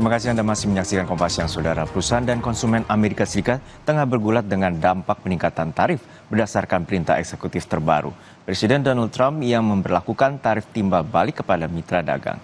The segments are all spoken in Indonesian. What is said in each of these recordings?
Terima kasih Anda masih menyaksikan Kompas Siang, Saudara. Perusahaan dan konsumen Amerika Serikat tengah bergulat dengan dampak peningkatan tarif berdasarkan perintah eksekutif terbaru. Presiden Donald Trump yang memberlakukan tarif timbal balik kepada mitra dagang.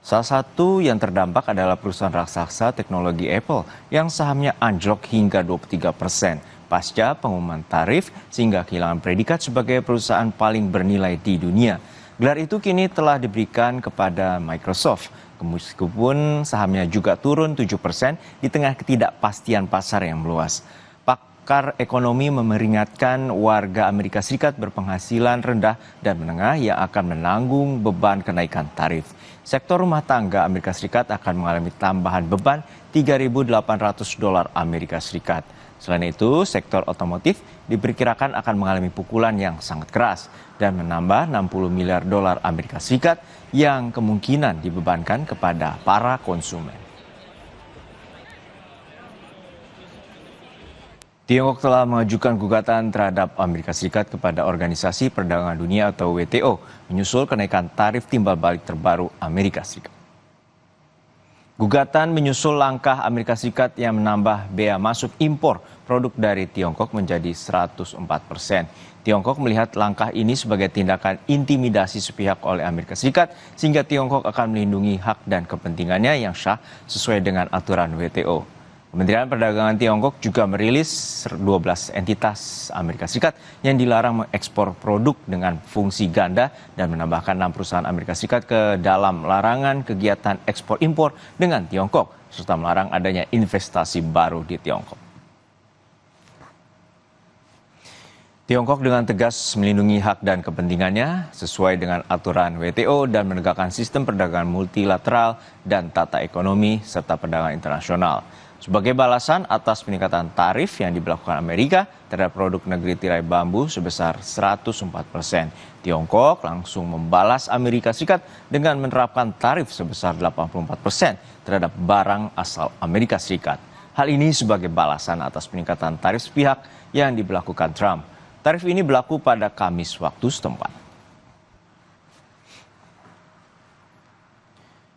Salah satu yang terdampak adalah perusahaan raksasa teknologi Apple yang sahamnya anjlok hingga 23% pasca pengumuman tarif sehingga kehilangan predikat sebagai perusahaan paling bernilai di dunia. Gelar itu kini telah diberikan kepada Microsoft, meskipun sahamnya juga turun 7% di tengah ketidakpastian pasar yang meluas. Pakar ekonomi memperingatkan warga Amerika Serikat berpenghasilan rendah dan menengah yang akan menanggung beban kenaikan tarif. Sektor rumah tangga Amerika Serikat akan mengalami tambahan beban $3.800 Amerika Serikat. Selain itu, sektor otomotif diperkirakan akan mengalami pukulan yang sangat keras dan menambah $60 miliar Amerika Serikat yang kemungkinan dibebankan kepada para konsumen. Tiongkok telah mengajukan gugatan terhadap Amerika Serikat kepada Organisasi Perdagangan Dunia atau WTO menyusul kenaikan tarif timbal balik terbaru Amerika Serikat. Gugatan menyusul langkah Amerika Serikat yang menambah bea masuk impor produk dari Tiongkok menjadi 104%. Tiongkok melihat langkah ini sebagai tindakan intimidasi sepihak oleh Amerika Serikat sehingga Tiongkok akan melindungi hak dan kepentingannya yang sah sesuai dengan aturan WTO. Kementerian Perdagangan Tiongkok juga merilis 12 entitas Amerika Serikat yang dilarang mengekspor produk dengan fungsi ganda dan menambahkan 6 perusahaan Amerika Serikat ke dalam larangan kegiatan ekspor-impor dengan Tiongkok, serta melarang adanya investasi baru di Tiongkok. Tiongkok dengan tegas melindungi hak dan kepentingannya sesuai dengan aturan WTO dan menegakkan sistem perdagangan multilateral dan tata ekonomi serta perdagangan internasional. Sebagai balasan atas peningkatan tarif yang diberlakukan Amerika terhadap produk negeri tirai bambu sebesar 104%, Tiongkok langsung membalas Amerika Serikat dengan menerapkan tarif sebesar 84% terhadap barang asal Amerika Serikat. Hal ini sebagai balasan atas peningkatan tarif sepihak yang diberlakukan Trump. Tarif ini berlaku pada Kamis waktu setempat.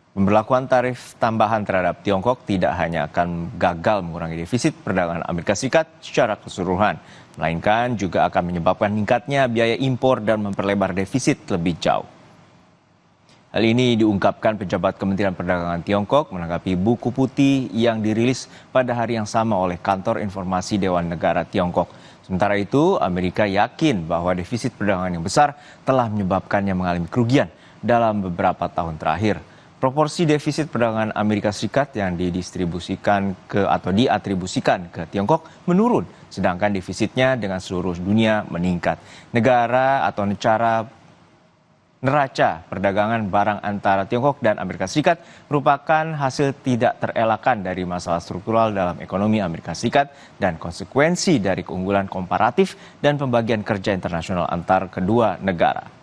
Pemberlakuan tarif tambahan terhadap Tiongkok tidak hanya akan gagal mengurangi defisit perdagangan Amerika Serikat secara keseluruhan, melainkan juga akan menyebabkan meningkatnya biaya impor dan memperlebar defisit lebih jauh. Hal ini diungkapkan pejabat Kementerian Perdagangan Tiongkok menanggapi buku putih yang dirilis pada hari yang sama oleh Kantor Informasi Dewan Negara Tiongkok. Sementara itu, Amerika yakin bahwa defisit perdagangan yang besar telah menyebabkannya mengalami kerugian dalam beberapa tahun terakhir. Proporsi defisit perdagangan Amerika Serikat yang didistribusikan atau diatribusikan ke Tiongkok menurun, sedangkan defisitnya dengan seluruh dunia meningkat. Neraca perdagangan barang antara Tiongkok dan Amerika Serikat merupakan hasil tidak terelakkan dari masalah struktural dalam ekonomi Amerika Serikat dan konsekuensi dari keunggulan komparatif dan pembagian kerja internasional antar kedua negara.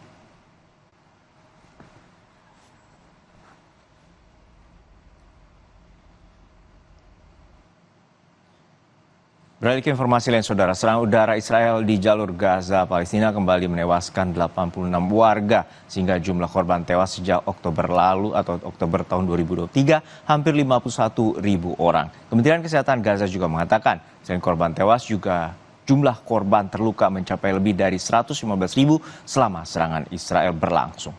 Beralih ke informasi lain, Saudara. Serangan udara Israel di jalur Gaza, Palestina kembali menewaskan 86 warga sehingga jumlah korban tewas sejak Oktober lalu atau Oktober tahun 2023 hampir 51.000 orang. Kementerian Kesehatan Gaza juga mengatakan selain korban tewas juga jumlah korban terluka mencapai lebih dari 115.000 selama serangan Israel berlangsung.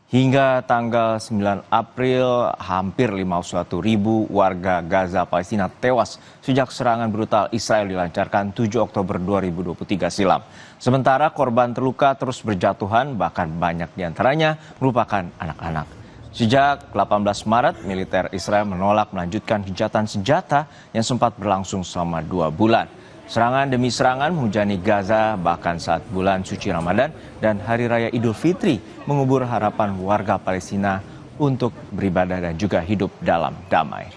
Hingga tanggal 9 April, hampir 51.000 warga Gaza Palestina tewas sejak serangan brutal Israel dilancarkan 7 Oktober 2023 silam. Sementara korban terluka terus berjatuhan, bahkan banyak diantaranya merupakan anak-anak. Sejak 18 Maret, militer Israel menolak melanjutkan gencatan senjata yang sempat berlangsung selama 2 bulan. Serangan demi serangan menghujani Gaza bahkan saat bulan suci Ramadan dan Hari Raya Idul Fitri mengubur harapan warga Palestina untuk beribadah dan juga hidup dalam damai.